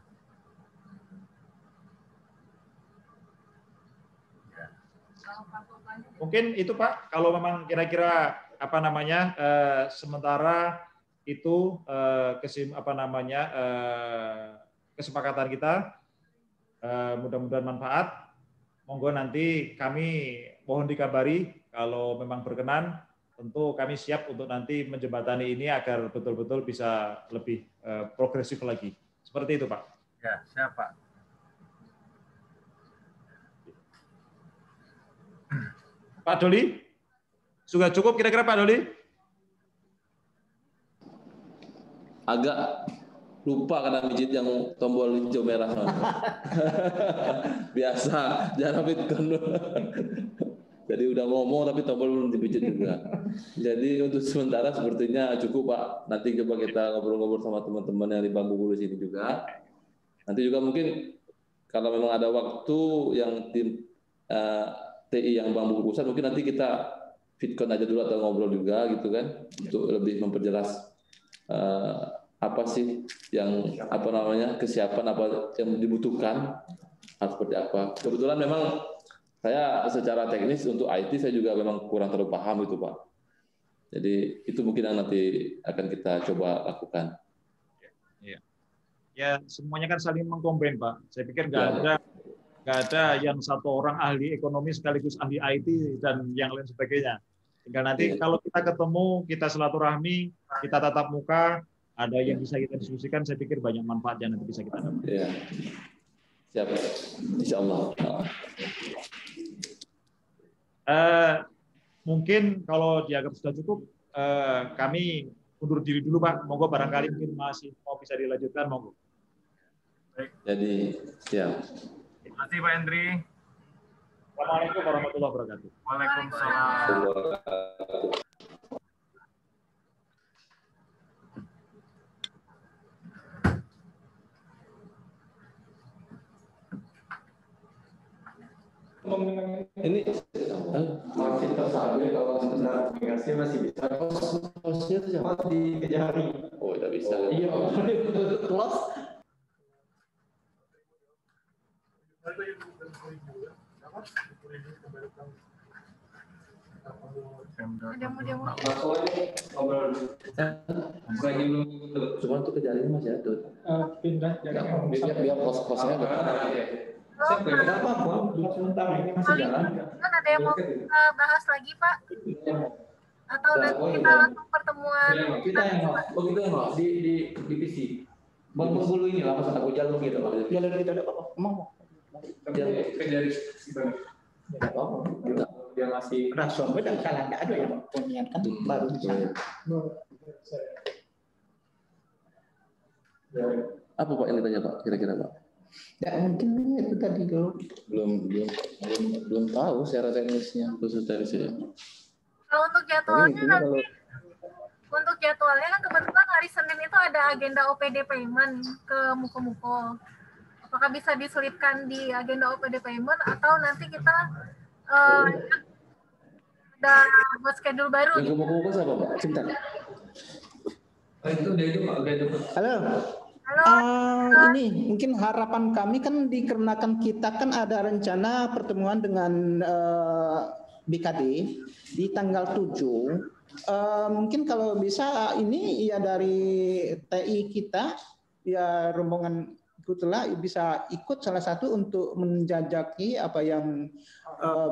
Ya. Mungkin itu, Pak. Kalau memang kira-kira sementara itu kesepakatan kita, mudah-mudahan manfaat. Monggo nanti kami mohon dikabari kalau memang berkenan, tentu kami siap untuk nanti menjembatani ini agar betul-betul bisa lebih progresif lagi. Seperti itu, Pak. Ya, siap, Pak. Pak Doli, sudah cukup kira-kira Pak Doli? Agak lupa karena mijit yang tombol hijau merah. Biasa, jarang Bitcoin. Jadi udah ngomong tapi tombol belum dipijit juga. Jadi untuk sementara sepertinya cukup Pak. Nanti coba kita ngobrol-ngobrol sama teman-teman yang di Bank Bengkulu sini juga. Nanti juga mungkin kalau memang ada waktu yang tim TI yang Bank Bengkulu Pusat, mungkin nanti kita Bitcoin aja dulu atau ngobrol juga gitu kan, untuk lebih memperjelas apa sih yang kesiapan apa yang dibutuhkan, seperti apa. Kebetulan memang saya secara teknis untuk IT saya juga memang kurang terlalu paham itu Pak. Jadi itu mungkin yang nanti akan kita coba lakukan. Ya semuanya kan saling mengkombin Pak. Saya pikir nggak ada yang satu orang ahli ekonomi sekaligus ahli IT dan yang lain sebagainya. Tinggal nanti kalau kita ketemu, kita silaturahmi, kita tatap muka, ada yang bisa kita diskusikan, saya pikir banyak manfaat yang nanti bisa kita dapat. Ya. Siap, insya Allah. Mungkin kalau dianggap sudah cukup, kami undur diri dulu Pak. Monggo barangkali mungkin masih mau bisa dilanjutkan, monggo. Baik. Jadi siap. Terima kasih Pak Hendri. Assalamualaikum warahmatullahi wabarakatuh. Waalaikumsalam. Ini masih tersabil kalau sebenarnya aplikasi masih bisa. hostnya itu siapa? Di Kejari. Oh, tidak bisa. Iya, close. Ada mau Cuma untuk Kejari masih ada. Pindah Biar kos-kosnya Tidak apa-apa, sementara ini masih jalan. Kan ada yang mau kita bahas lagi Pak? Atau nanti kita langsung pertemuan? Kita yang mau di PC. Bank Bengkulu ini lah pas aku jalur gitu Pak. Jalur kita ada apa-apa. Mau. Jalur Kejari. Tidak apa-apa. dia masih Rasul dan salah tidak ada ya Pak, Ponian kan baru bisa. Apa Pak yang ditanya Pak kira-kira Pak? Ya mungkin itu tadi kalau Belum tahu secara teknisnya khusus dari saya. Kalau untuk jadwalnya nanti, untuk jadwalnya kan kebetulan hari Senin itu ada agenda OPD payment ke Muko-Muko. Apakah bisa diselipkan di agenda OPD payment atau nanti kita ada buat schedule baru? Yang Muko-Muko siapa Pak? sebentar. itu dia itu Pak udah itu. Halo. Halo. Ini mungkin harapan kami kan dikarenakan kita kan ada rencana pertemuan dengan BKD di tanggal 7. Mungkin kalau bisa ini ya dari TI kita ya rombongan itulah bisa ikut salah satu untuk menjajaki apa yang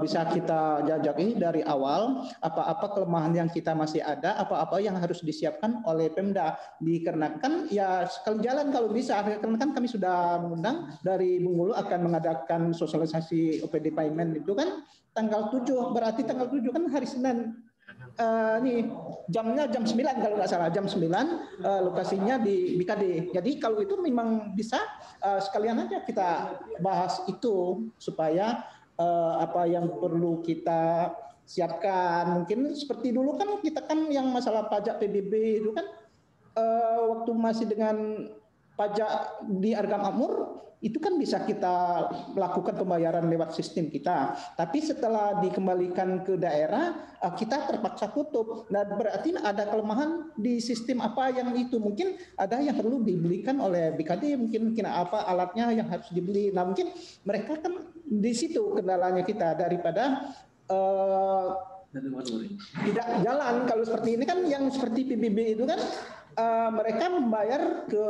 bisa kita jajaki dari awal, apa-apa kelemahan yang kita masih ada, apa-apa yang harus disiapkan oleh Pemda. Dikarenakan ya sekali jalan kalau bisa, karena kan kami sudah mengundang dari Bengkulu akan mengadakan sosialisasi OPD payment itu kan tanggal 7, berarti tanggal 7 kan hari Senin. Nih jamnya jam 9 kalau nggak salah, jam 9 lokasinya di BKD. Jadi kalau itu memang bisa sekalian aja kita bahas itu supaya apa yang perlu kita siapkan. Mungkin seperti dulu kan kita kan yang masalah pajak PBB itu kan waktu masih dengan pajak di Harga Makmur itu kan bisa kita melakukan pembayaran lewat sistem kita. Tapi setelah dikembalikan ke daerah, kita terpaksa tutup. Nah, berarti ada kelemahan di sistem apa yang itu. Mungkin ada yang perlu dibelikan oleh BKD, mungkin apa alatnya yang harus dibeli. Nah, mungkin mereka kan di situ kendalanya kita daripada tidak jalan. Kalau seperti ini kan yang seperti PBB itu kan mereka membayar ke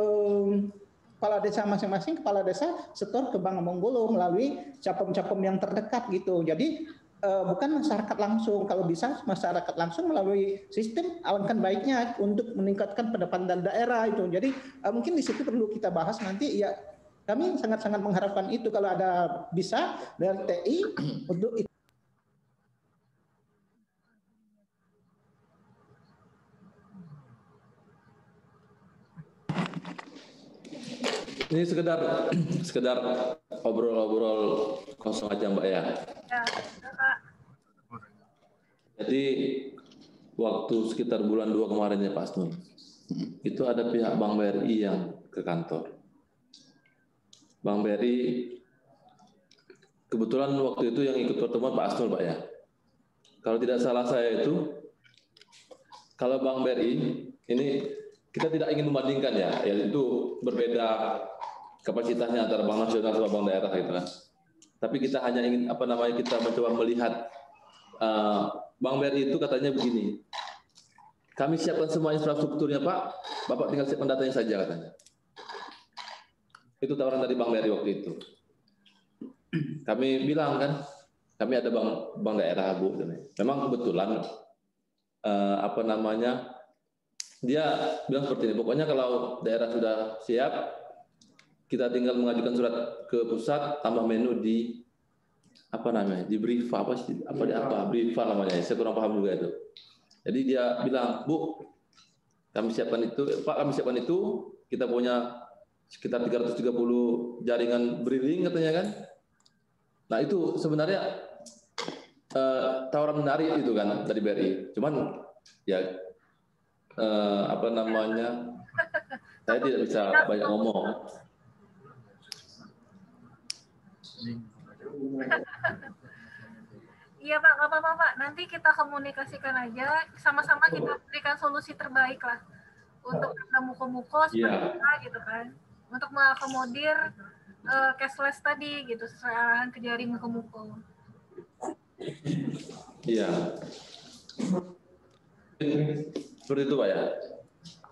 kepala desa masing-masing, kepala desa setor ke Bank Monggolo melalui capem-capem yang terdekat gitu. Jadi bukan masyarakat langsung. Kalau bisa masyarakat langsung melalui sistem, alangkah baiknya untuk meningkatkan pendapatan daerah itu. Jadi mungkin di situ perlu kita bahas nanti. Ya, kami sangat-sangat mengharapkan itu kalau ada bisa dari TI untuk itu. Ini sekedar obrol-obrol kosong aja Mbak ya. Jadi waktu sekitar bulan 2 kemarin ya Pak Asnul, itu ada pihak Bank BRI yang ke kantor. Bank BRI kebetulan waktu itu yang ikut pertemuan Pak Asnul Pak ya. Kalau tidak salah saya itu, kalau Bank BRI ini kita tidak ingin membandingkan ya, yaitu berbeda kapasitasnya antara bank nasional sama bank daerah gitu kan. Tapi kita hanya ingin kita mencoba melihat Bank BRI itu katanya begini. Kami siapkan semua infrastrukturnya Pak, Bapak tinggal siapkan datanya saja katanya. Itu tawaran dari Bank BRI waktu itu. Kami bilang kan, kami ada bank daerah Bu. Memang kebetulan dia bilang seperti ini, pokoknya kalau daerah sudah siap, kita tinggal mengajukan surat ke pusat, tambah menu di di Briva Briva namanya, saya kurang paham juga itu. Jadi dia bilang, Bu, kami siapkan itu, Pak kami siapkan itu, kita punya sekitar 330 jaringan briling katanya kan. Nah itu sebenarnya tawaran menarik itu kan dari BRI, cuman ya saya tidak bisa banyak ngomong. Iya Pak, nggak apa-apa Pak. Nanti kita komunikasikan aja, sama-sama kita berikan solusi terbaik lah untuk muko-muko seperti apa gitu kan, untuk mengakomodir cashless tadi gitu, sesuai arahan ke jaring muko-muko. Iya. Seperti itu Pak ya.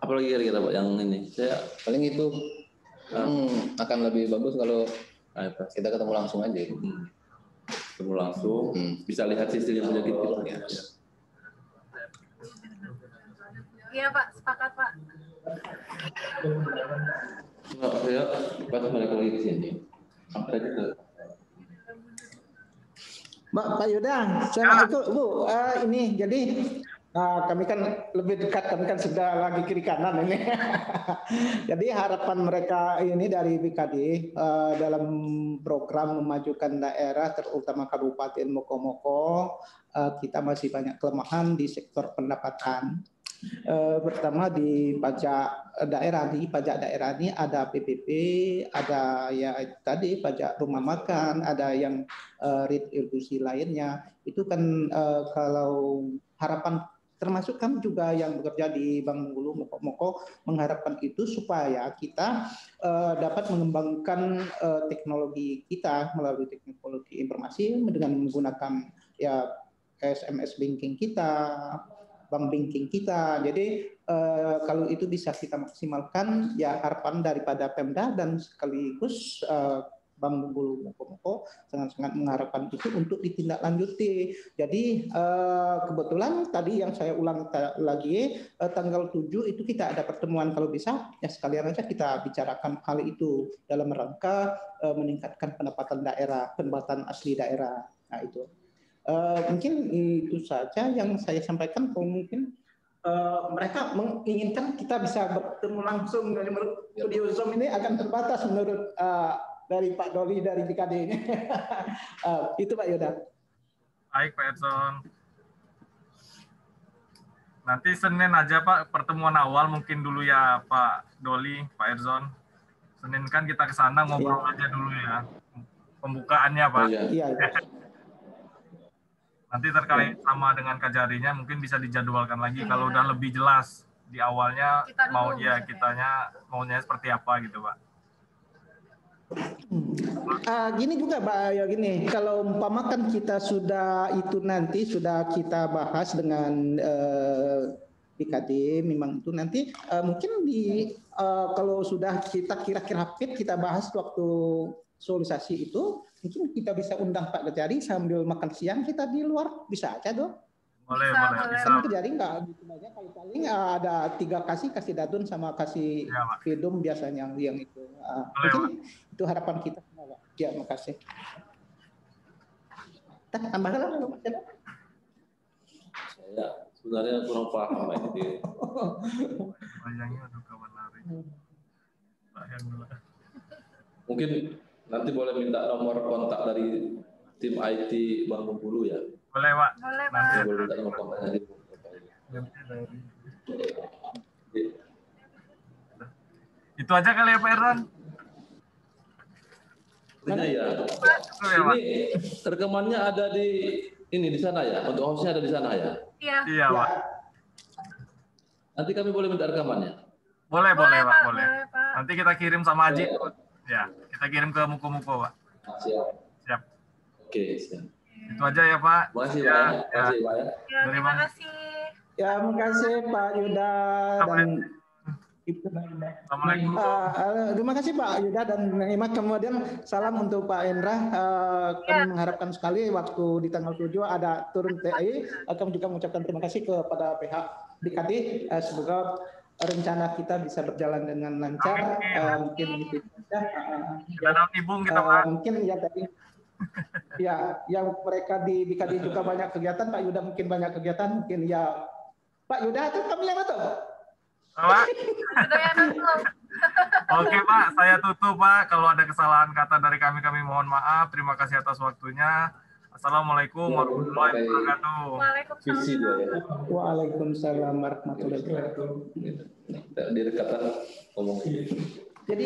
Apalagi kira-kira Pak yang ini? Saya paling itu akan lebih bagus kalau kita ketemu langsung aja. Ketemu langsung, bisa lihat sistem yang punya kita. Iya Pak, sepakat Pak. Saya pas balik lagi ke sini. Sampai aja ke Pak Yuda, Assalamualaikum Bu. Ini jadi kami kan lebih dekat, kami kan sudah lagi kiri kanan ini. Jadi harapan mereka ini dari BKD dalam program memajukan daerah, terutama Kabupaten Mokomoko, kita masih banyak kelemahan di sektor pendapatan. Pertama di pajak daerah ini ada PPP, ada ya tadi pajak rumah makan, ada yang retribusi lainnya. Itu kan kalau harapan termasuk kami juga yang bekerja di Bank Bengkulu Moko mengharapkan itu supaya kita dapat mengembangkan teknologi kita melalui teknologi informasi dengan menggunakan ya SMS banking kita, bank banking kita. Jadi kalau itu bisa kita maksimalkan, ya harapan daripada Pemda dan sekaligus Bank Bengkulu Moko sangat-sangat mengharapkan itu untuk ditindaklanjuti. Jadi kebetulan tadi yang saya ulang lagi tanggal 7 itu kita ada pertemuan, kalau bisa ya sekalian aja kita bicarakan hal itu dalam rangka meningkatkan pendapatan daerah, pendapatan asli daerah. Nah itu. Mungkin itu saja yang saya sampaikan. Kalau mungkin mereka menginginkan kita bisa bertemu langsung dari studio Zoom ini akan terbatas menurut dari Pak Doli dari BKD ini. Itu Pak Yuda. Baik Pak Edson. Nanti Senin aja Pak pertemuan awal mungkin dulu ya Pak Doli, Pak Edson. Senin kan kita ke sana ngobrol aja dulu ya. Pembukaannya Pak. Iya. Nanti terkait sama dengan Kajarinya mungkin bisa dijadwalkan lagi kalau udah lebih jelas di awalnya maunya seperti apa gitu Pak. Gini juga Pak, ya gini, kalau umpamakan kita sudah itu nanti sudah kita bahas dengan BKD, memang itu nanti mungkin kalau sudah kita kira-kira fit kita bahas waktu sosialisasi itu, mungkin kita bisa undang Pak Kajari sambil makan siang kita di luar, bisa aja dong. Boleh. Kan Kajari nggak gitu banyak, paling ada 3 kasih dadun sama kasih Fidum biasanya yang itu. Mungkin itu harapan kita semua Pak. Ya, makasih. Tambahkan lah Mas Chandra. Saya sebenarnya kurang paham ini. Mungkin nanti boleh minta nomor kontak dari tim IT Bank Bengkulu ya. Boleh Pak. Boleh Pak. Nanti boleh minta nomor kontak dari Itu aja kali ya Pak Erdan. Ya. Ini rekamannya ada di sana ya. Untuk hostnya ada di sana ya. Iya Pak. Nanti kami boleh minta rekamannya. Boleh Pak. Boleh, Pak. Nanti kita kirim sama Aji. Ya, kita kirim ke Muko-Muko Pak. Siap. Oke, siap. Itu aja ya Pak. Terima kasih Pak. Terima kasih. Ya, makasih Pak Yuda dan Assalamualaikum. Terima kasih Pak Yuda dan Imat. Kemudian salam untuk Pak Endra. Kami mengharapkan sekali waktu di tanggal 7 ada turun TI. Kami juga mengucapkan terima kasih kepada pihak BKD. Semoga rencana kita bisa berjalan dengan lancar. Mungkin itu saja. Mungkin ya tadi. Ya, yang mereka di BKD juga banyak kegiatan. Pak Yuda mungkin banyak kegiatan. Mungkin ya Pak Yuda itu kami yang tuh. Pak. Oke Pak, saya tutup Pak. Kalau ada kesalahan kata dari kami mohon maaf. Terima kasih atas waktunya. Assalamualaikum warahmatullahi wabarakatuh. Waalaikumsalam warahmatullahi wabarakatuh. Di dekatan ngomong. Jadi